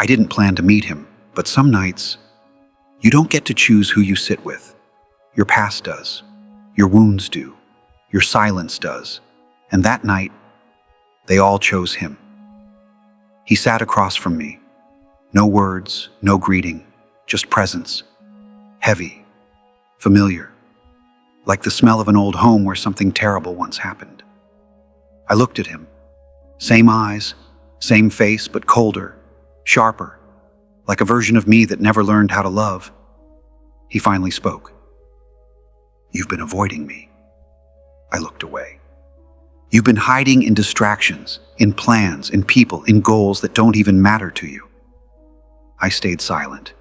I didn't plan to meet him, but some nights, you don't get to choose who you sit with. Your past does. Your wounds do. Your silence does. And that night, they all chose him. He sat across from me. No words, no greeting, just presence. Heavy, familiar, like the smell of an old home where something terrible once happened. I looked at him. Same eyes, same face, but colder, sharper, like a version of me that never learned how to love. He finally spoke. "You've been avoiding me." I looked away. "You've been hiding in distractions, in plans, in people, in goals that don't even matter to you." I stayed silent.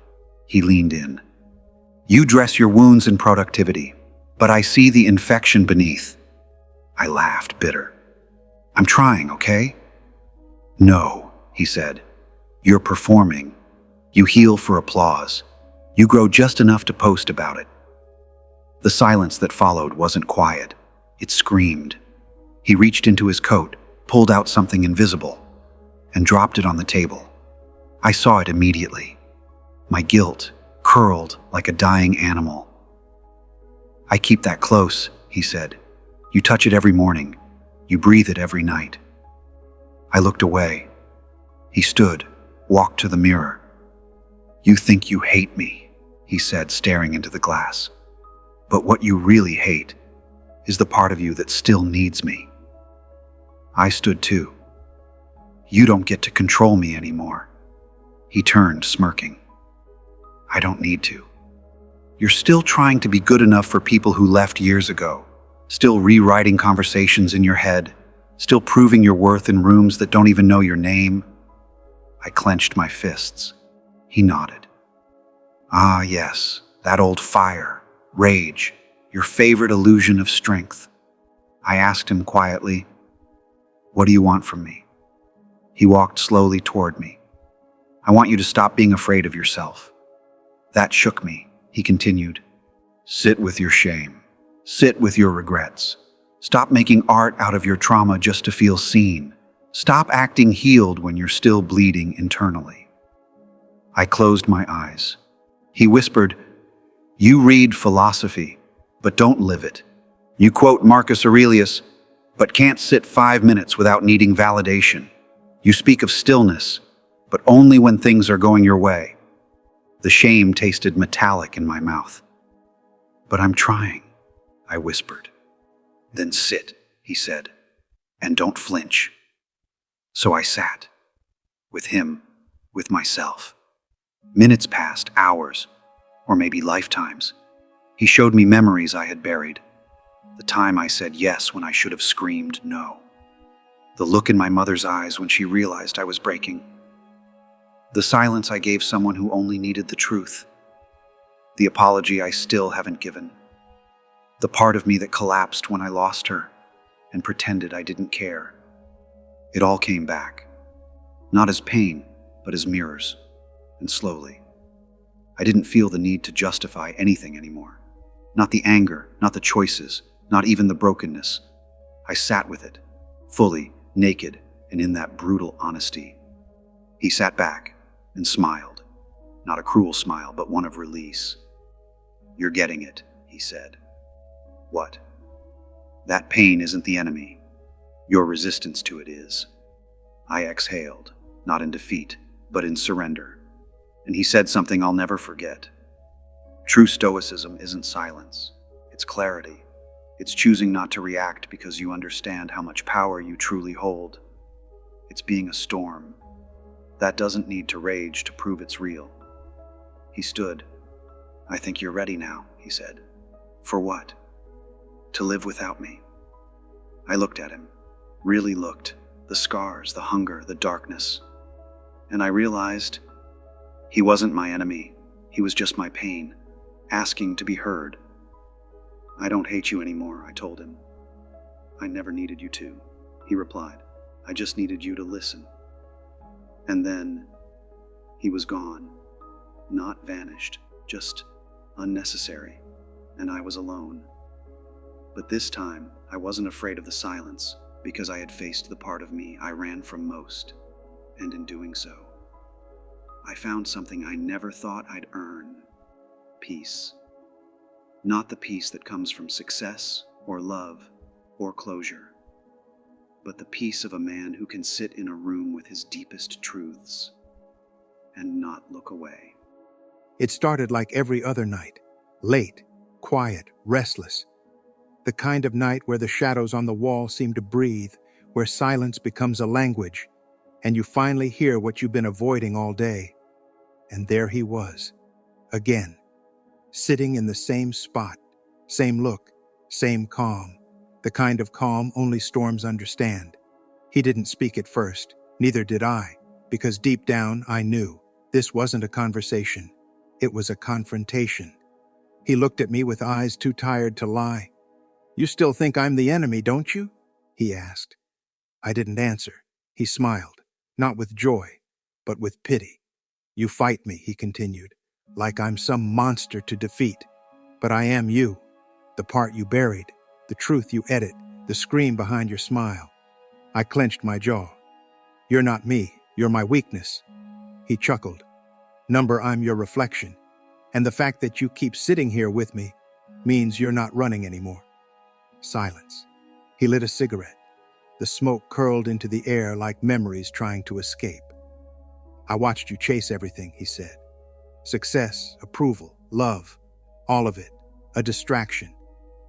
He leaned in. "You dress your wounds in productivity, but I see the infection beneath." I laughed, bitter. "I'm trying, okay?" "No," he said. "You're performing. You heal for applause. You grow just enough to post about it." The silence that followed wasn't quiet. It screamed. He reached into his coat, pulled out something invisible, and dropped it on the table. I saw it immediately. My guilt curled like a dying animal. "I keep that close," he said. "You touch it every morning. You breathe it every night." I looked away. He stood, walked to the mirror. "You think you hate me," he said, staring into the glass. "But what you really hate is the part of you that still needs me." I stood too. "You don't get to control me anymore." He turned, smirking. "I don't need to. You're still trying to be good enough for people who left years ago, still rewriting conversations in your head, still proving your worth in rooms that don't even know your name." I clenched my fists. He nodded. "Ah, yes, that old fire, rage, your favorite illusion of strength." I asked him quietly, "What do you want from me?" He walked slowly toward me. "I want you to stop being afraid of yourself." That shook me. He continued, "Sit with your shame. Sit with your regrets. Stop making art out of your trauma just to feel seen. Stop acting healed when you're still bleeding internally." I closed my eyes. He whispered, "You read philosophy, but don't live it. You quote Marcus Aurelius, but can't sit 5 minutes without needing validation. You speak of stillness, but only when things are going your way." The shame tasted metallic in my mouth. "But I'm trying," I whispered. "Then sit," he said, "and don't flinch." So I sat. With him, with myself. Minutes passed, hours, or maybe lifetimes. He showed me memories I had buried. The time I said yes when I should have screamed no. The look in my mother's eyes when she realized I was breaking. The silence I gave someone who only needed the truth. The apology I still haven't given. The part of me that collapsed when I lost her and pretended I didn't care. It all came back. Not as pain, but as mirrors. And slowly. I didn't feel the need to justify anything anymore. Not the anger, not the choices, not even the brokenness. I sat with it, fully, naked, and in that brutal honesty. He sat back and smiled. Not a cruel smile, but one of release. "You're getting it," he said. "What?" "That pain isn't the enemy. Your resistance to it is." I exhaled, not in defeat, but in surrender. And he said something I'll never forget. True Stoicism isn't silence. It's clarity. It's choosing not to react because you understand how much power you truly hold. It's being a storm. That doesn't need to rage to prove it's real. He stood. "I think you're ready now," he said. "For what?" "To live without me." I looked at him. Really looked. The scars, the hunger, the darkness. And I realized he wasn't my enemy. He was just my pain, asking to be heard. "I don't hate you anymore," I told him. "I never needed you to," he replied. "I just needed you to listen." And then he was gone. Not vanished, just unnecessary. And I was alone. But this time, I wasn't afraid of the silence, because I had faced the part of me I ran from most, and in doing so, I found something I never thought I'd earn: peace. Not the peace that comes from success or love or closure, but the peace of a man who can sit in a room with his deepest truths and not look away. It started like every other night, late, quiet, restless. The kind of night where the shadows on the wall seem to breathe, where silence becomes a language, and you finally hear what you've been avoiding all day. And there he was, again, sitting in the same spot, same look, same calm, the kind of calm only storms understand. He didn't speak at first, neither did I, because deep down I knew this wasn't a conversation. It was a confrontation. He looked at me with eyes too tired to lie. "You still think I'm the enemy, don't you?" he asked. I didn't answer. He smiled, not with joy, but with pity. "You fight me," he continued, "like I'm some monster to defeat. But I am you, the part you buried, the truth you edit, the scream behind your smile." I clenched my jaw. "You're not me, you're my weakness." He chuckled. "Number, I'm your reflection. And the fact that you keep sitting here with me means you're not running anymore." Silence. He lit a cigarette. The smoke curled into the air like memories trying to escape. "I watched you chase everything," he said. "Success, approval, love, all of it, a distraction.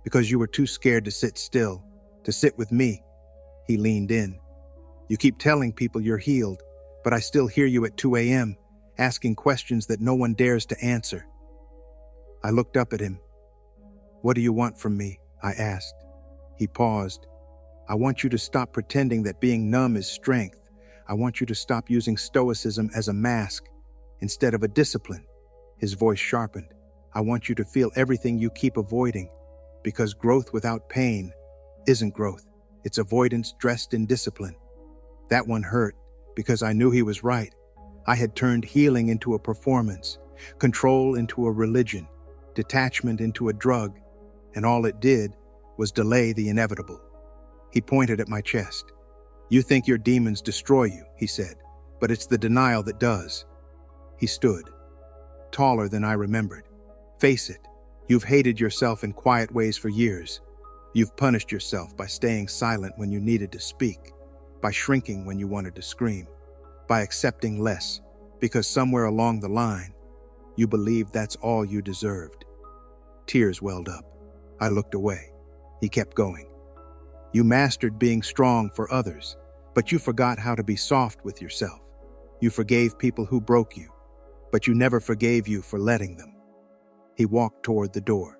Because you were too scared to sit still, to sit with me." He leaned in. "You keep telling people you're healed, but I still hear you at 2 a.m., asking questions that no one dares to answer." I looked up at him. "What do you want from me?" I asked. He paused. "I want you to stop pretending that being numb is strength. I want you to stop using Stoicism as a mask instead of a discipline." His voice sharpened. "I want you to feel everything you keep avoiding, because growth without pain isn't growth. It's avoidance dressed in discipline." That one hurt, because I knew he was right. I had turned healing into a performance, control into a religion, detachment into a drug, and all it did was delay the inevitable. He pointed at my chest. "You think your demons destroy you," he said, "but it's the denial that does." He stood, taller than I remembered. "Face it, you've hated yourself in quiet ways for years. You've punished yourself by staying silent when you needed to speak, by shrinking when you wanted to scream, by accepting less, because somewhere along the line, you believed that's all you deserved." Tears welled up. I looked away. He kept going. "You mastered being strong for others, but you forgot how to be soft with yourself. You forgave people who broke you, but you never forgave you for letting them." He walked toward the door.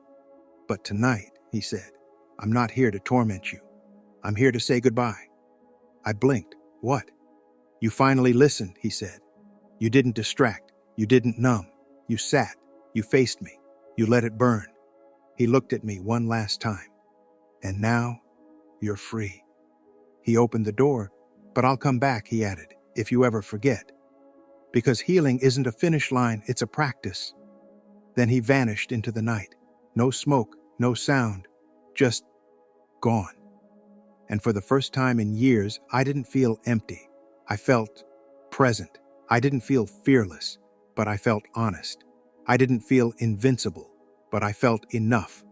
"But tonight," he said, "I'm not here to torment you. I'm here to say goodbye." I blinked. "What?" "You finally listened," he said. "You didn't distract. You didn't numb. You sat. You faced me. You let it burn." He looked at me one last time. "And now, you're free." He opened the door. "But I'll come back," he added, "if you ever forget. Because healing isn't a finish line, it's a practice." Then he vanished into the night. No smoke, no sound, just gone. And for the first time in years, I didn't feel empty. I felt present. I didn't feel fearless, but I felt honest. I didn't feel invincible, but I felt enough.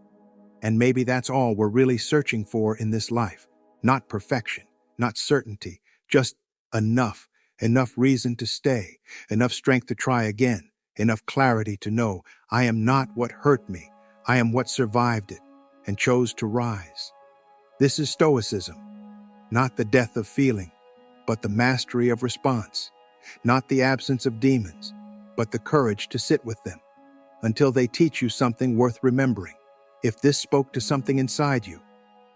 And maybe that's all we're really searching for in this life. Not perfection, not certainty, just enough. Enough reason to stay, enough strength to try again, enough clarity to know I am not what hurt me. I am what survived it and chose to rise. This is Stoicism, not the death of feeling, but the mastery of response. Not the absence of demons, but the courage to sit with them until they teach you something worth remembering. If this spoke to something inside you,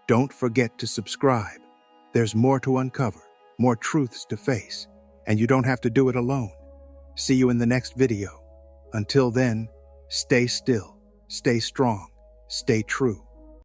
don't forget to subscribe. There's more to uncover, more truths to face, and you don't have to do it alone. See you in the next video. Until then, stay still, stay strong, stay true.